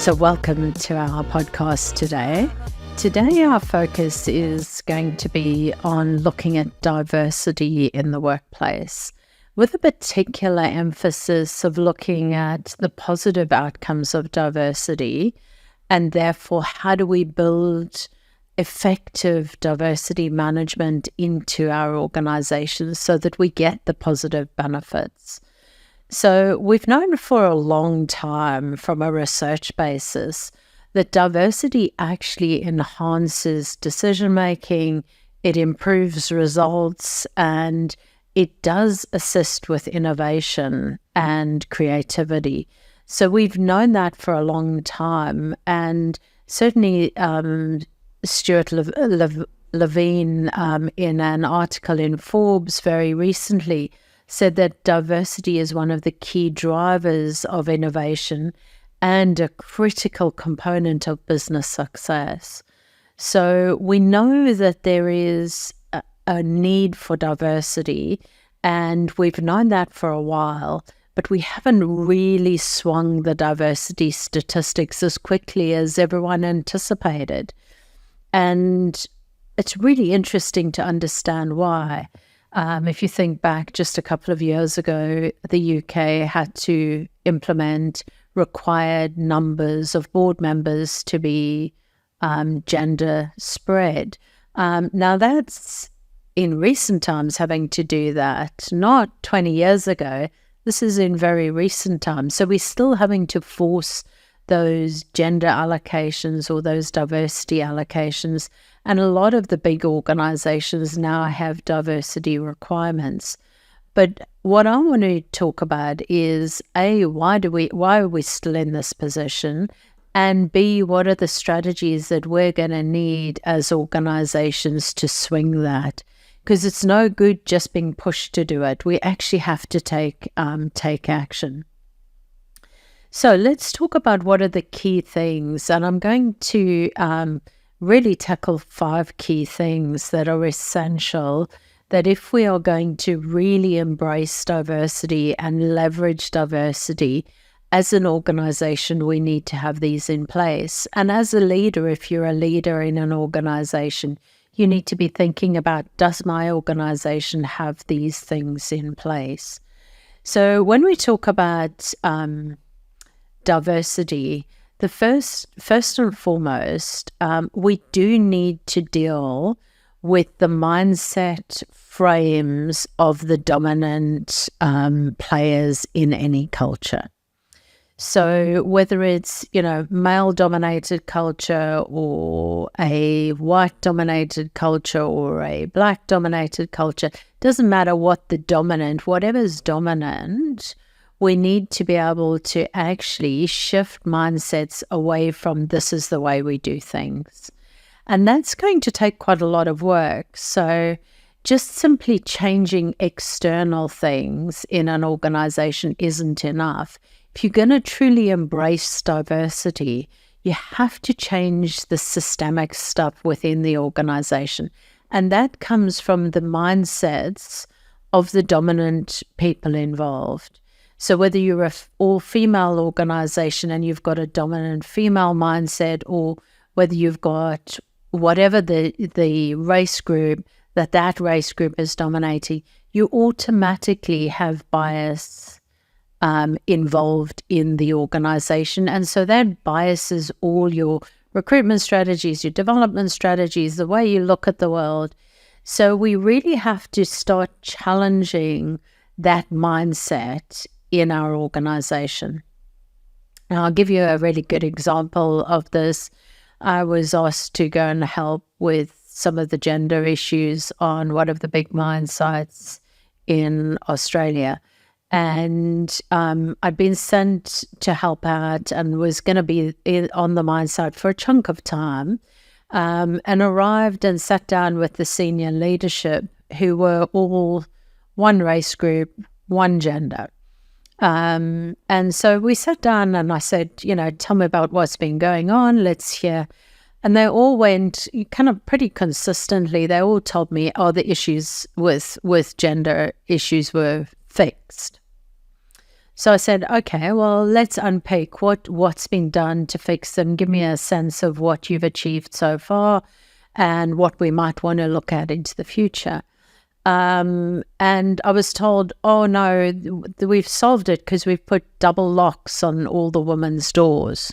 So welcome to our podcast today. Today our focus is going to be on looking at diversity in the workplace, with a particular emphasis of looking at the positive outcomes of diversity, and therefore how do we build effective diversity management into our organizations so that we get the positive benefits. So we've known for a long time from a research basis that diversity actually enhances decision-making, it improves results, and it does assist with innovation and creativity. So we've known that for a long time, and certainly Stuart Levine in an article in Forbes very recently said that diversity is one of the key drivers of innovation and a critical component of business success. So we know that there is a need for diversity, and we've known that for a while, but we haven't really swung the diversity statistics as quickly as everyone anticipated. And it's really interesting to understand why. If you think back just a couple of years ago, the UK had to implement required numbers of board members to be gender spread. Now that's in recent times having to do that, not 20 years ago. This is in very recent times. So we're still having to force those gender allocations or those diversity allocations. And a lot of the big organizations now have diversity requirements. But what I want to talk about is A, why are we still in this position? And B, what are the strategies that we're going to need as organizations to swing that? Because it's no good just being pushed to do it. We actually have to take action. So let's talk about what are the key things. And I'm going to really tackle 5 key things that are essential, that if we are going to really embrace diversity and leverage diversity as an organization, we need to have these in place. And as a leader, if you're a leader in an organization, you need to be thinking about, does my organization have these things in place? So when we talk about diversity, the first and foremost, we do need to deal with the mindset frames of the dominant players in any culture. So whether it's, male-dominated culture or a white-dominated culture or a black-dominated culture, doesn't matter whatever's dominant, we need to be able to actually shift mindsets away from this is the way we do things. And that's going to take quite a lot of work. So just simply changing external things in an organization isn't enough. If you're going to truly embrace diversity, you have to change the systemic stuff within the organization. And that comes from the mindsets of the dominant people involved. So whether you're an all-female organization and you've got a dominant female mindset, or whether you've got whatever the race group that race group is dominating, you automatically have bias involved in the organization. And so that biases all your recruitment strategies, your development strategies, the way you look at the world. So we really have to start challenging that mindset in our organization. Now, I'll give you a really good example of this. I was asked to go and help with some of the gender issues on one of the big mine sites in Australia. And I'd been sent to help out and was going to be on the mine site for a chunk of time, and arrived and sat down with the senior leadership, who were all one race group, one gender. And so we sat down and I said, tell me about what's been going on. Let's hear. And they all went kind of pretty consistently. They all told me, the issues with gender issues were fixed. So I said, okay, well, let's unpick what's been done to fix them. Give me a sense of what you've achieved so far and what we might want to look at into the future. And I was told, oh no, we've solved it because we've put double locks on all the women's doors.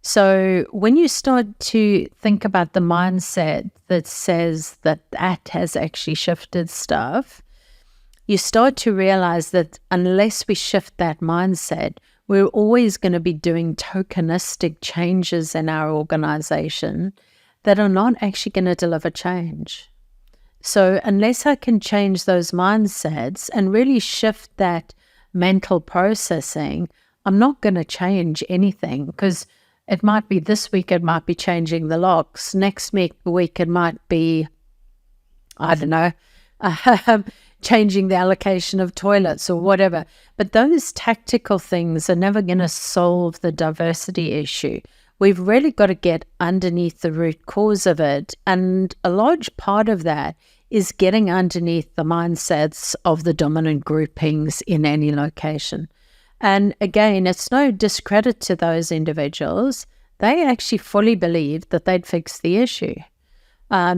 So when you start to think about the mindset that says that has actually shifted stuff, you start to realize that unless we shift that mindset, we're always going to be doing tokenistic changes in our organization that are not actually going to deliver change. So unless I can change those mindsets and really shift that mental processing, I'm not going to change anything, because it might be this week, it might be changing the locks. Next week it might be, I don't know, changing the allocation of toilets or whatever. But those tactical things are never going to solve the diversity issue. We've really got to get underneath the root cause of it. And a large part of that is getting underneath the mindsets of the dominant groupings in any location. And again, it's no discredit to those individuals. They actually fully believed that they'd fix the issue,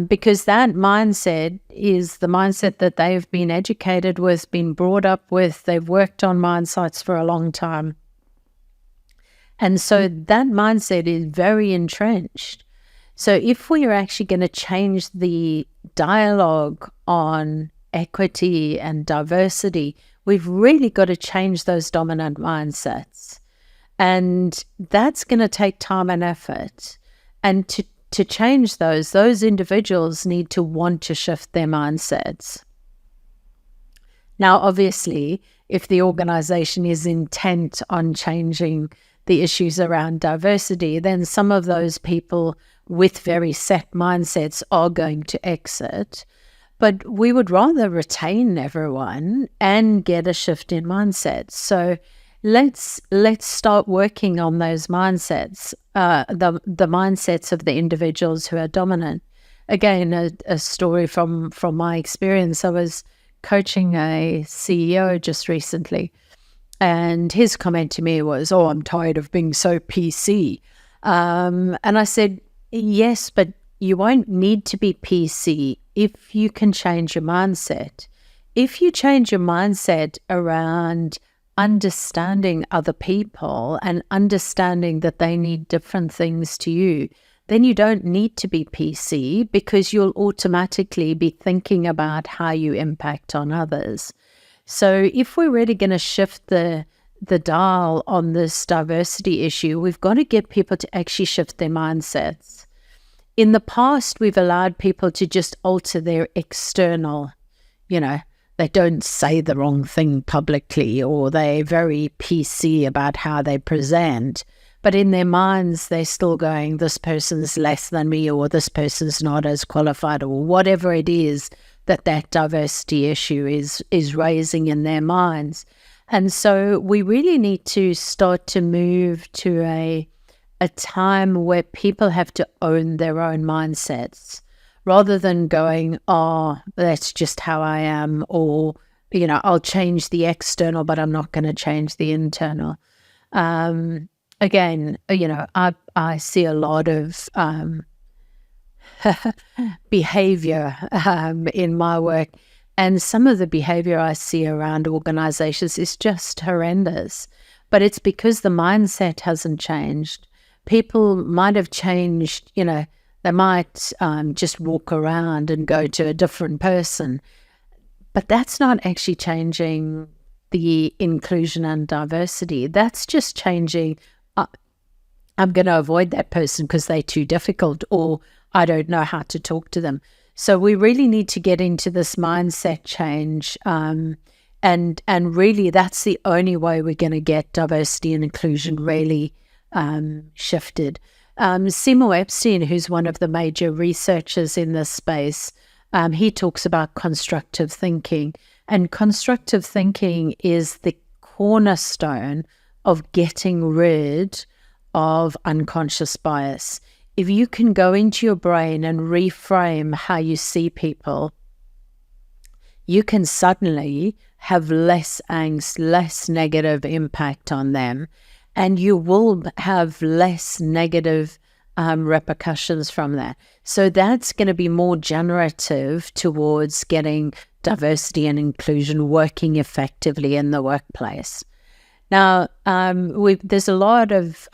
because that mindset is the mindset that they've been educated with, been brought up with. They've worked on mindsets for a long time. And so that mindset is very entrenched. So if we are actually going to change the dialogue on equity and diversity, we've really got to change those dominant mindsets. And that's going to take time and effort. And to change those individuals need to want to shift their mindsets. Now, obviously, if the organization is intent on changing the issues around diversity, then some of those people with very set mindsets are going to exit. But we would rather retain everyone and get a shift in mindsets. So let's start working on those mindsets, the mindsets of the individuals who are dominant. Again, a story from my experience. I was coaching a CEO just recently, and his comment to me was, "Oh, I'm tired of being so PC." And I said, "Yes, but you won't need to be PC if you can change your mindset. If you change your mindset around understanding other people and understanding that they need different things to you, then you don't need to be PC, because you'll automatically be thinking about how you impact on others." So if we're really going to shift the dial on this diversity issue, we've got to get people to actually shift their mindsets. In the past, we've allowed people to just alter their external, they don't say the wrong thing publicly, or they're very PC about how they present. But in their minds, they're still going, this person's less than me, or this person's not as qualified, or whatever it is that diversity issue is raising in their minds. And so we really need to start to move to a time where people have to own their own mindsets, rather than going, oh, that's just how I am, or, I'll change the external, but I'm not going to change the internal. Again, I see a lot of behavior in my work, and some of the behavior I see around organizations is just horrendous. But it's because the mindset hasn't changed. People might have changed, they might just walk around and go to a different person, but that's not actually changing the inclusion and diversity. That's just changing, I'm going to avoid that person because they're too difficult, or I don't know how to talk to them. So we really need to get into this mindset change, and really that's the only way we're going to get diversity and inclusion really shifted. Seymour Epstein, who's one of the major researchers in this space, he talks about constructive thinking, and constructive thinking is the cornerstone of getting rid of unconscious bias. If you can go into your brain and reframe how you see people, you can suddenly have less angst, less negative impact on them, and you will have less negative repercussions from that. So that's going to be more generative towards getting diversity and inclusion working effectively in the workplace. Now, there's a lot of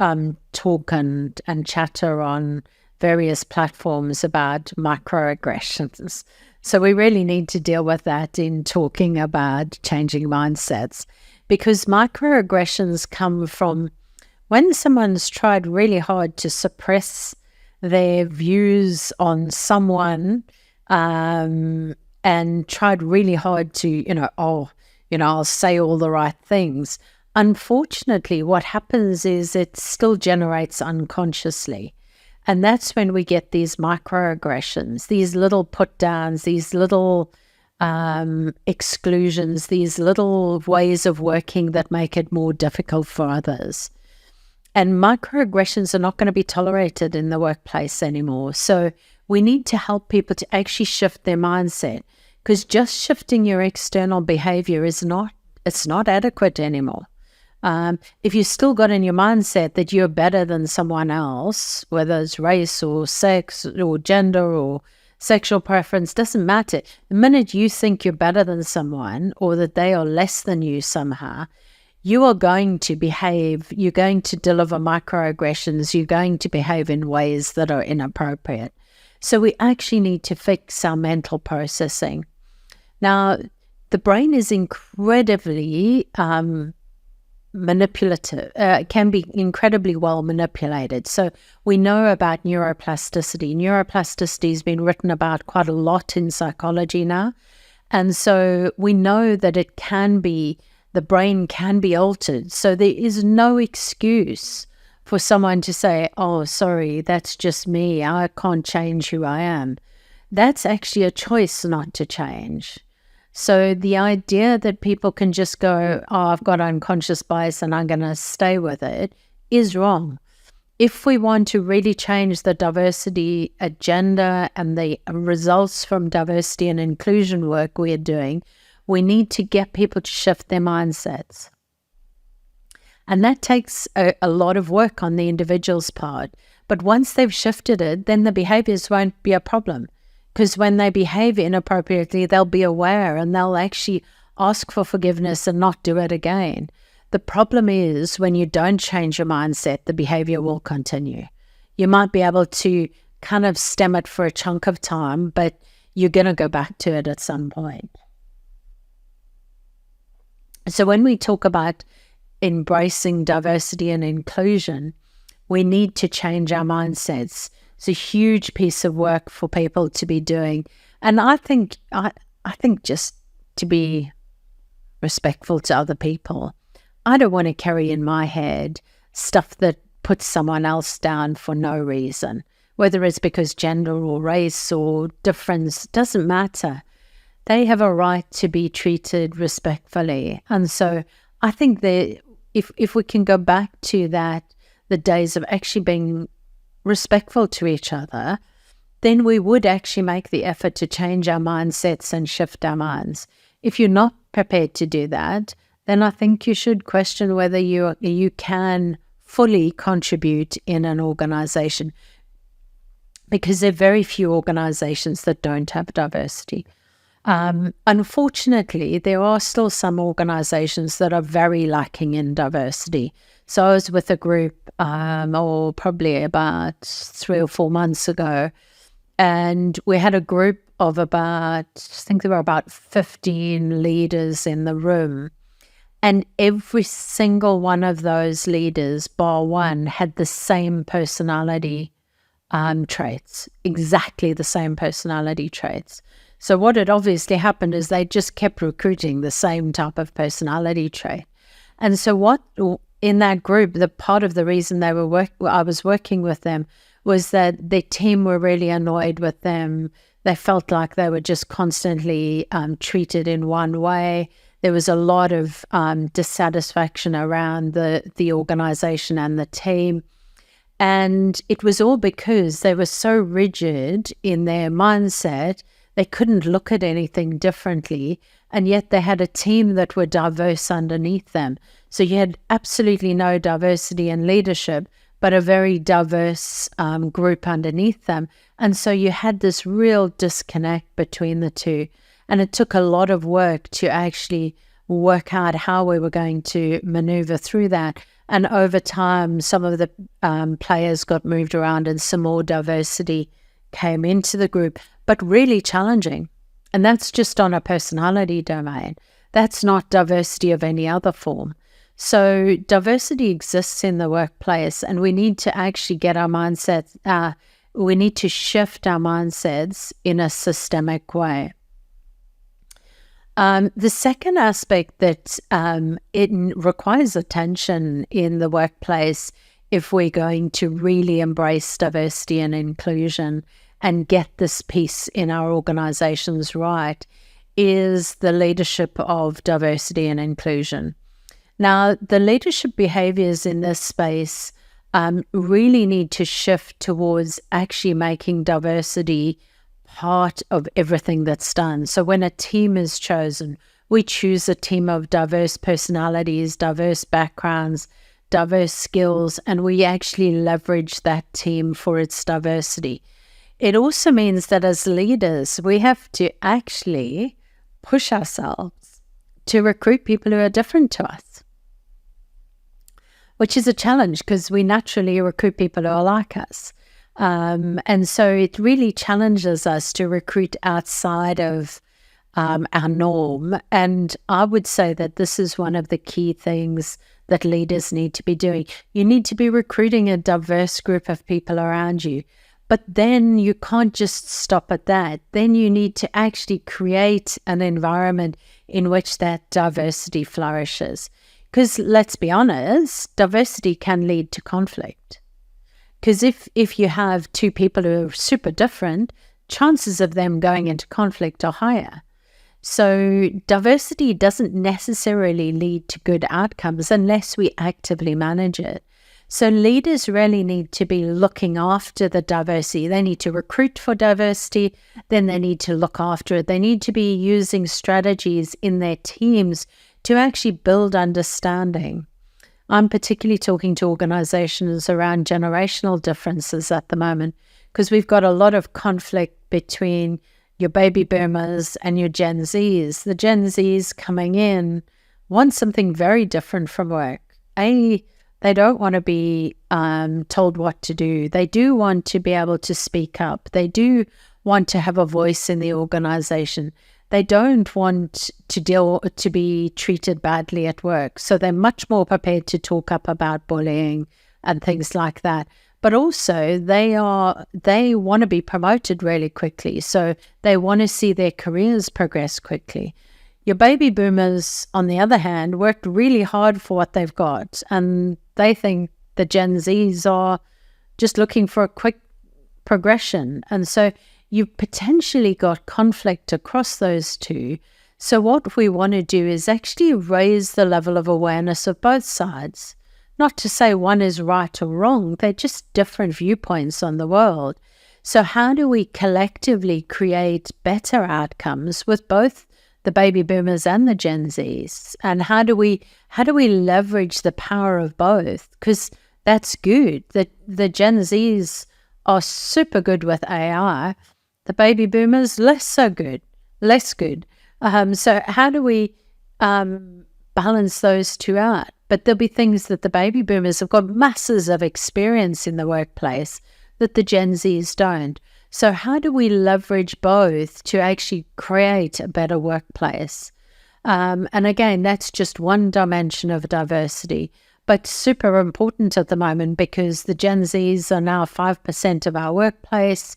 talk and chatter on various platforms about microaggressions. So we really need to deal with that in talking about changing mindsets, because microaggressions come from when someone's tried really hard to suppress their views on someone and tried really hard to, I'll say all the right things. Unfortunately, what happens is it still generates unconsciously. And that's when we get these microaggressions, these little put-downs, these little exclusions, these little ways of working that make it more difficult for others. And microaggressions are not going to be tolerated in the workplace anymore. So we need to help people to actually shift their mindset, because just shifting your external behavior it's not adequate anymore. If you still got in your mindset that you're better than someone else, whether it's race or sex or gender or sexual preference, doesn't matter. The minute you think you're better than someone or that they are less than you somehow, you are going to behave, you're going to deliver microaggressions, you're going to behave in ways that are inappropriate. So we actually need to fix our mental processing. Now, the brain is incredibly manipulative, can be incredibly well manipulated. So we know about neuroplasticity. Neuroplasticity has been written about quite a lot in psychology now. And so we know that the brain can be altered. So there is no excuse for someone to say, oh, sorry, that's just me. I can't change who I am. That's actually a choice not to change. So the idea that people can just go, oh, I've got unconscious bias and I'm going to stay with it is wrong. If we want to really change the diversity agenda and the results from diversity and inclusion work we're doing, we need to get people to shift their mindsets. And that takes a lot of work on the individual's part. But once they've shifted it, then the behaviors won't be a problem. Because when they behave inappropriately, they'll be aware and they'll actually ask for forgiveness and not do it again. The problem is when you don't change your mindset, the behavior will continue. You might be able to kind of stem it for a chunk of time, but you're going to go back to it at some point. So when we talk about embracing diversity and inclusion, we need to change our mindsets. It's a huge piece of work for people to be doing. And I think just to be respectful to other people, I don't want to carry in my head stuff that puts someone else down for no reason, whether it's because gender or race or difference, doesn't matter. They have a right to be treated respectfully. And so I think that if we can go back to that, the days of actually being respectful to each other, then we would actually make the effort to change our mindsets and shift our minds. If you're not prepared to do that, then I think you should question whether you can fully contribute in an organization, because there are very few organizations that don't have diversity. Unfortunately, there are still some organizations that are very lacking in diversity. So I was with a group, probably about 3 or 4 months ago, and we had a group of I think there were about 15 leaders in the room, and every single one of those leaders, bar one, had the same personality traits, exactly the same personality traits. So what had obviously happened is they just kept recruiting the same type of personality trait. And so in that group, the part of the reason I was working with them was that their team were really annoyed with them. They felt like they were just constantly treated in one way. There was a lot of dissatisfaction around the organization and the team. And it was all because they were so rigid in their mindset They couldn't look at anything differently, and yet they had a team that were diverse underneath them. So you had absolutely no diversity in leadership, but a very diverse group underneath them. And so you had this real disconnect between the two. And it took a lot of work to actually work out how we were going to maneuver through that. And over time, some of the players got moved around and some more diversity came into the group, but really challenging. And that's just on a personality domain. That's not diversity of any other form. So diversity exists in the workplace, and we need to actually get our mindsets, we need to shift our mindsets in a systemic way. The second aspect that it requires attention in the workplace if we're going to really embrace diversity and inclusion and get this piece in our organizations right is the leadership of diversity and inclusion. Now, the leadership behaviors in this space really need to shift towards actually making diversity part of everything that's done. So when a team is chosen, we choose a team of diverse personalities, diverse backgrounds, diverse skills, and we actually leverage that team for its diversity. It also means that as leaders, we have to actually push ourselves to recruit people who are different to us, which is a challenge because we naturally recruit people who are like us. And so it really challenges us to recruit outside of our norm. And I would say that this is one of the key things that leaders need to be doing. You need to be recruiting a diverse group of people around you. But then you can't just stop at that. Then you need to actually create an environment in which that diversity flourishes. Because let's be honest, diversity can lead to conflict. Because if you have two people who are super different, chances of them going into conflict are higher. So diversity doesn't necessarily lead to good outcomes unless we actively manage it. So leaders really need to be looking after the diversity. They need to recruit for diversity, then they need to look after it. They need to be using strategies in their teams to actually build understanding. I'm particularly talking to organizations around generational differences at the moment because we've got a lot of conflict between your baby boomers and your Gen Zs. The Gen Zs coming in want something very different from work. They don't want to be told what to do. They do want to be able to speak up. They do want to have a voice in the organization. They don't want to be treated badly at work. So they're much more prepared to talk up about bullying and things like that. But also they want to be promoted really quickly. So they want to see their careers progress quickly. Your baby boomers, on the other hand, worked really hard for what they've got. And they think the Gen Zs are just looking for a quick progression. And so you've potentially got conflict across those two. So what we want to do is actually raise the level of awareness of both sides. Not to say one is right or wrong, they're just different viewpoints on the world. So how do we collectively create better outcomes with both the baby boomers and the Gen Zs? And how do we leverage the power of both? Because that's good. The Gen Zs are super good with AI. The baby boomers, less good. So how do we balance those two out? But there'll be things that the baby boomers have got masses of experience in the workplace that the Gen Zs don't. So how do we leverage both to actually create a better workplace? And again, that's just one dimension of diversity, but super important at the moment because the Gen Zs are now 5% of our workplace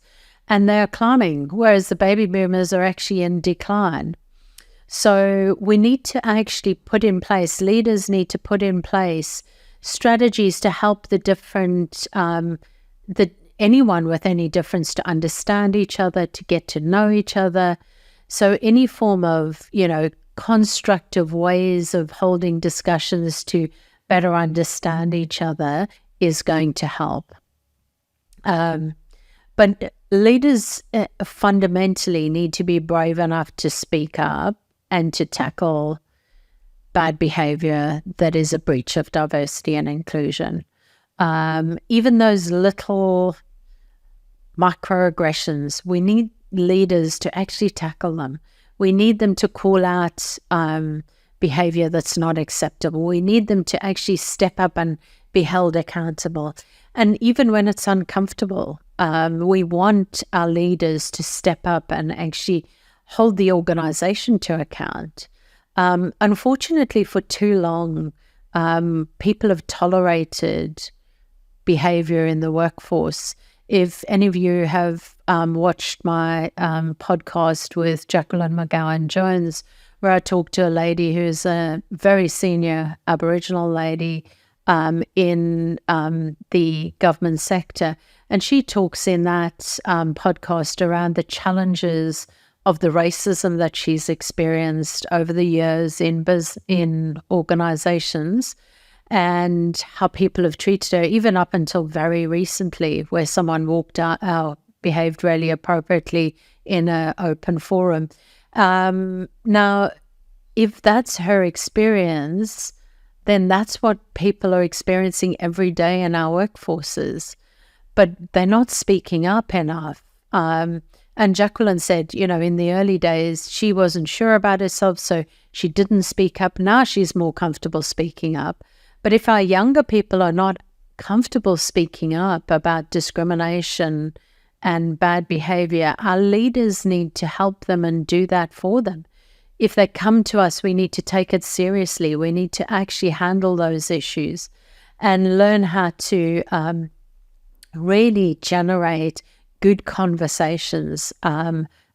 and they're climbing, whereas the baby boomers are actually in decline. So we need to actually put in place, leaders need to put in place strategies to help the different, anyone with any difference to understand each other, to get to know each other. So any form of, constructive ways of holding discussions to better understand each other is going to help. But leaders fundamentally need to be brave enough to speak up and to tackle bad behavior that is a breach of diversity and inclusion. Even those little microaggressions, we need leaders to actually tackle them. We need them to call out behavior that's not acceptable. We need them to actually step up and be held accountable. And even when it's uncomfortable, we want our leaders to step up and actually hold the organization to account. Unfortunately, for too long, people have tolerated behavior in the workforce. If any of you have watched my podcast with Jacqueline McGowan-Jones, where I talked to a lady who's a very senior Aboriginal lady in the government sector, and she talks in that podcast around the challenges of the racism that she's experienced over the years in organizations, and how people have treated her, even up until very recently, where someone walked out, behaved really appropriately in an open forum. Now, if that's her experience, then that's what people are experiencing every day in our workforces. But they're not speaking up enough. And Jacqueline said, in the early days, she wasn't sure about herself, so she didn't speak up. Now she's more comfortable speaking up. But if our younger people are not comfortable speaking up about discrimination and bad behavior, our leaders need to help them and do that for them. If they come to us, we need to take it seriously. We need to actually handle those issues and learn how to really generate good conversations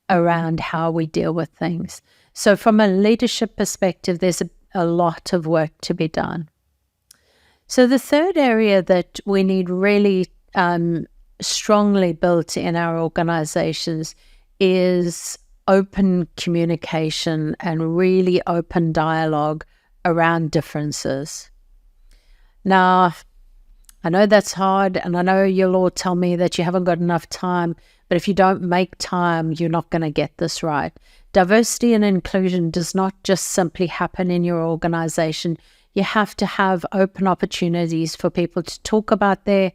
around how we deal with things. So from a leadership perspective, there's a lot of work to be done. So the third area that we need really strongly built in our organizations is open communication and really open dialogue around differences. Now, I know that's hard, and I know you'll all tell me that you haven't got enough time, but if you don't make time, you're not going to get this right. Diversity and inclusion does not just simply happen in your organization. You have to have open opportunities for people to talk about their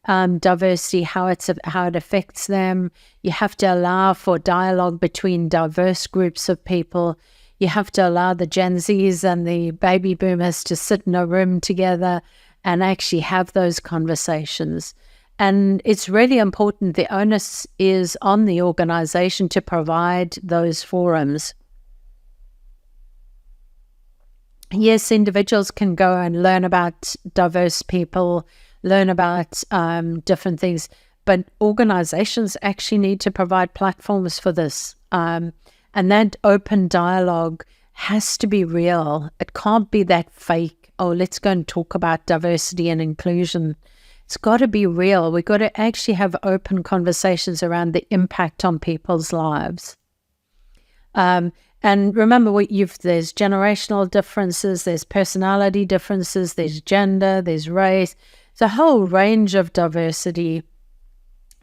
diversity, how it affects them. You have to allow for dialogue between diverse groups of people. You have to allow the Gen Zs and the baby boomers to sit in a room together and actually have those conversations. And it's really important. The onus is on the organization to provide those forums. Yes, individuals can go and learn about diverse people, learn about different things, but organizations actually need to provide platforms for this. And that open dialogue has to be real. It can't be that fake, let's go and talk about diversity and inclusion. It's got to be real. We've got to actually have open conversations around the impact on people's lives. And remember, there's generational differences, there's personality differences, there's gender, there's race. It's a whole range of diversity,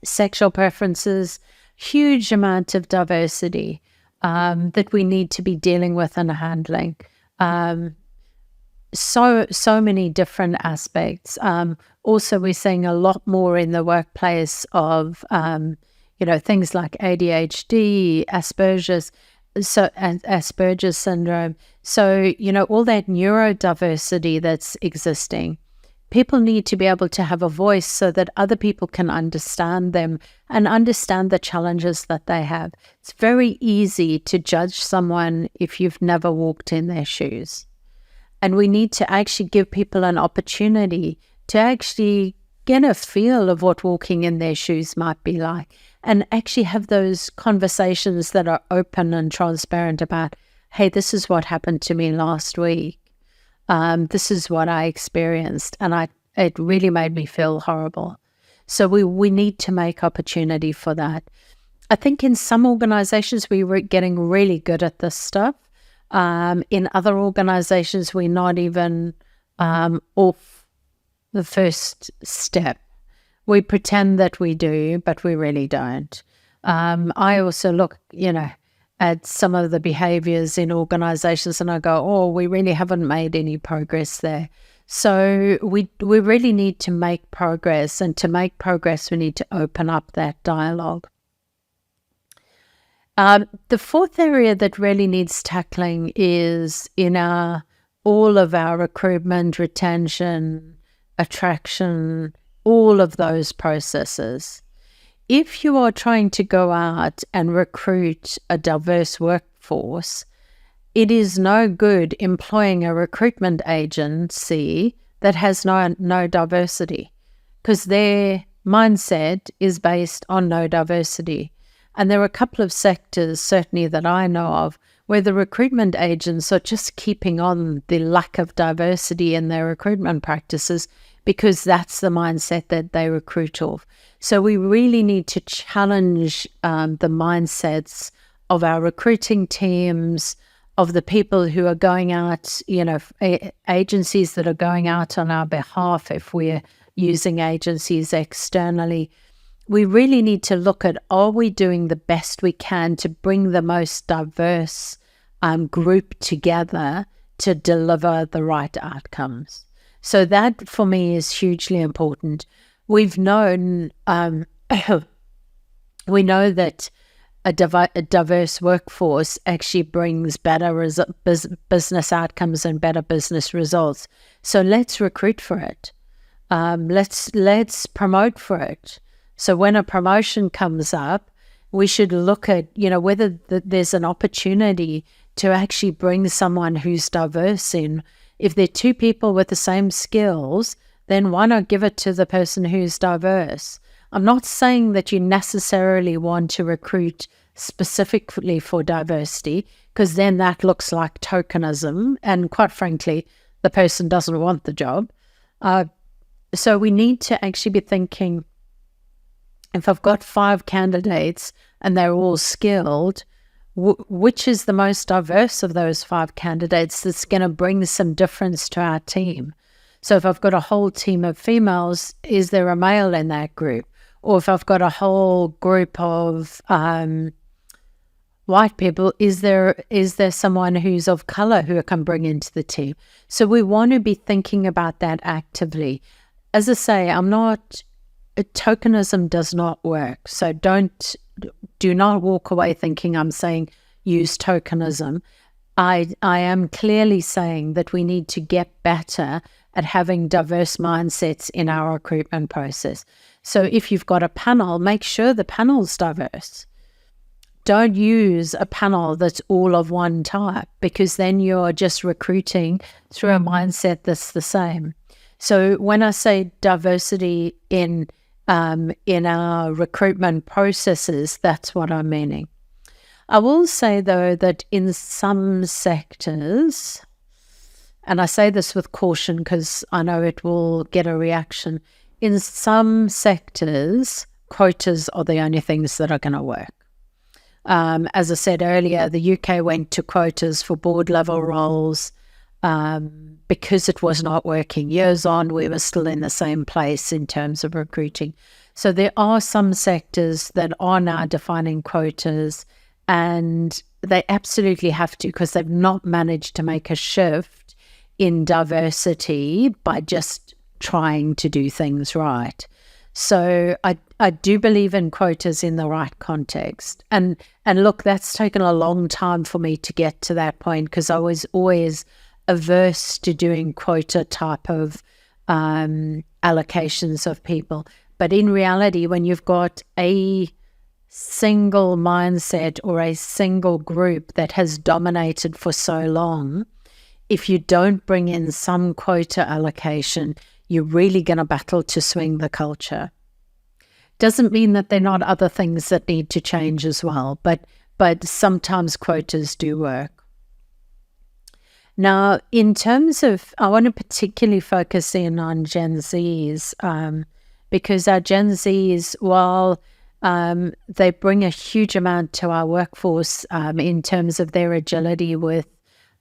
sexual preferences, huge amount of diversity that we need to be dealing with and handling. So many different aspects. Also, we're seeing a lot more in the workplace of, things like ADHD, Asperger's syndrome. So, all that neurodiversity that's existing. People need to be able to have a voice so that other people can understand them and understand the challenges that they have. It's very easy to judge someone if you've never walked in their shoes. And we need to actually give people an opportunity to actually get a feel of what walking in their shoes might be like, and actually have those conversations that are open and transparent about, hey, this is what happened to me last week. This is what I experienced, and it really made me feel horrible. So we need to make opportunity for that. I think in some organizations, we're getting really good at this stuff. In other organizations, we're not even off the first step. We pretend that we do, but we really don't. I also look, at some of the behaviors in organizations and I go, oh, we really haven't made any progress there. So we really need to make progress, and to make progress, we need to open up that dialogue. The fourth area that really needs tackling is in all of our recruitment, retention, attraction, all of those processes. If you are trying to go out and recruit a diverse workforce, it is no good employing a recruitment agency that has no diversity, because their mindset is based on no diversity. And there are a couple of sectors, certainly that I know of, where the recruitment agents are just keeping on the lack of diversity in their recruitment practices because that's the mindset that they recruit off. So we really need to challenge the mindsets of our recruiting teams, of the people who are going out, agencies that are going out on our behalf if we're using agencies externally. We really need to look at, are we doing the best we can to bring the most diverse group together to deliver the right outcomes? So that, for me, is hugely important. We've known, we know that a diverse workforce actually brings better business outcomes and better business results. So let's recruit for it. Let's promote for it. So when a promotion comes up, we should look at, whether there's an opportunity to actually bring someone who's diverse in. If there are two people with the same skills, then why not give it to the person who's diverse? I'm not saying that you necessarily want to recruit specifically for diversity, because then that looks like tokenism, and quite frankly, the person doesn't want the job. So we need to actually be thinking, if I've got 5 candidates and they're all skilled, which is the most diverse of those 5 candidates that's going to bring some difference to our team? So if I've got a whole team of females, is there a male in that group? Or if I've got a whole group of white people, is there someone who's of color who I can bring into the team? So we want to be thinking about that actively. As I say, tokenism does not work. So do not walk away thinking I'm saying use tokenism. I am clearly saying that we need to get better at having diverse mindsets in our recruitment process. So if you've got a panel, make sure the panel's diverse. Don't use a panel that's all of one type, because then you're just recruiting through a mindset that's the same. So when I say diversity in our recruitment processes, that's what I'm meaning. I will say, though, that in some sectors, and I say this with caution because I know it will get a reaction, in some sectors, quotas are the only things that are going to work. As I said earlier, the UK went to quotas for board level roles because it was not working. Years on, we were still in the same place in terms of recruiting. So there are some sectors that are now defining quotas, and they absolutely have to, because they've not managed to make a shift in diversity by just trying to do things right. So I do believe in quotas in the right context. And look, that's taken a long time for me to get to that point, because I was always averse to doing quota type of allocations of people. But in reality, when you've got a single mindset or a single group that has dominated for so long, if you don't bring in some quota allocation, you're really going to battle to swing the culture. Doesn't mean that there are not other things that need to change as well, but sometimes quotas do work. Now, in terms of, I want to particularly focus in on Gen Zs, because our Gen Zs, while they bring a huge amount to our workforce in terms of their agility with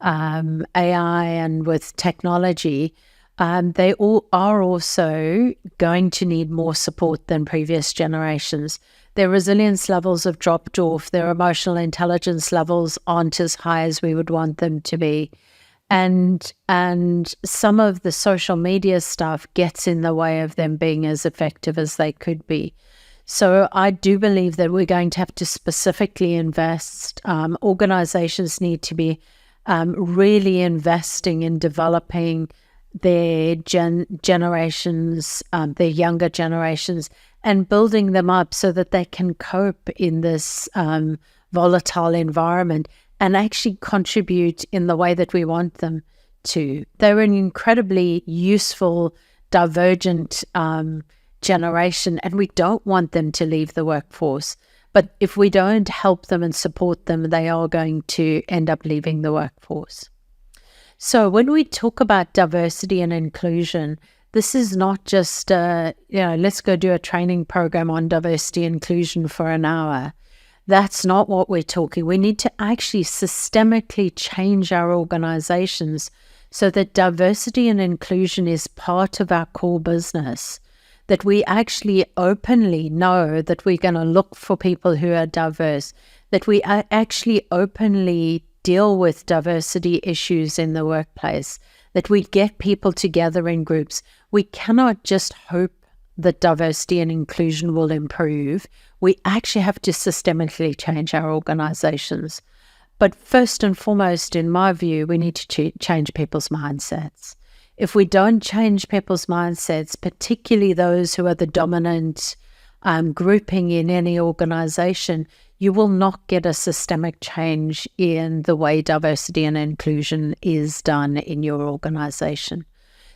AI and with technology, they all are also going to need more support than previous generations. Their resilience levels have dropped off. Their emotional intelligence levels aren't as high as we would want them to be. And some of the social media stuff gets in the way of them being as effective as they could be. So I do believe that we're going to have to specifically invest. Organizations need to be really investing in developing their generations, their younger generations, and building them up so that they can cope in this volatile environment and actually contribute in the way that we want them to. They're an incredibly useful, divergent generation, and we don't want them to leave the workforce. But if we don't help them and support them, they are going to end up leaving the workforce. So when we talk about diversity and inclusion, this is not just, let's go do a training program on diversity and inclusion for an hour. That's not what we're talking. We need to actually systemically change our organizations so that diversity and inclusion is part of our core business, that we actually openly know that we're going to look for people who are diverse, that we actually openly deal with diversity issues in the workplace, that we get people together in groups. We cannot just hope that diversity and inclusion will improve. We actually have to systemically change our organizations. But first and foremost, in my view, we need to change people's mindsets. If we don't change people's mindsets, particularly those who are the dominant grouping in any organization, you will not get a systemic change in the way diversity and inclusion is done in your organization.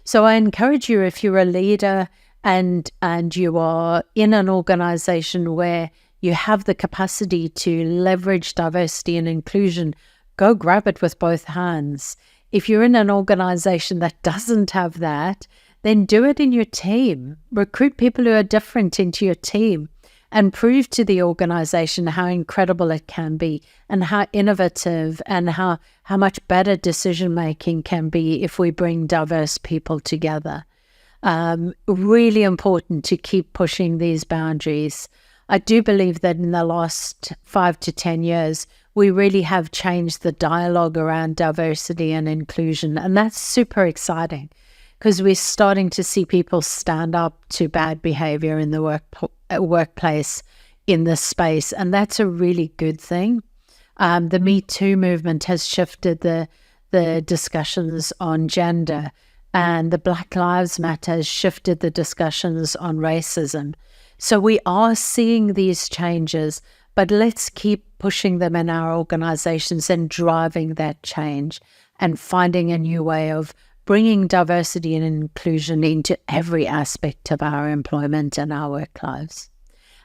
So I encourage you, if you're a leader and you are in an organization where you have the capacity to leverage diversity and inclusion, go grab it with both hands. If you're in an organization that doesn't have that, then do it in your team. Recruit people who are different into your team and prove to the organization how incredible it can be and how innovative and how much better decision-making can be if we bring diverse people together. Really important to keep pushing these boundaries. I do believe that in the last 5 to 10 years, we really have changed the dialogue around diversity and inclusion. And that's super exciting because we're starting to see people stand up to bad behavior in the workplace in this space. And that's a really good thing. The Me Too movement has shifted the discussions on gender, and the Black Lives Matter has shifted the discussions on racism. So we are seeing these changes, but let's keep pushing them in our organizations and driving that change and finding a new way of bringing diversity and inclusion into every aspect of our employment and our work lives.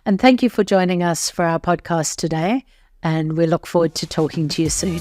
And thank you for joining us for our podcast today, and we look forward to talking to you soon.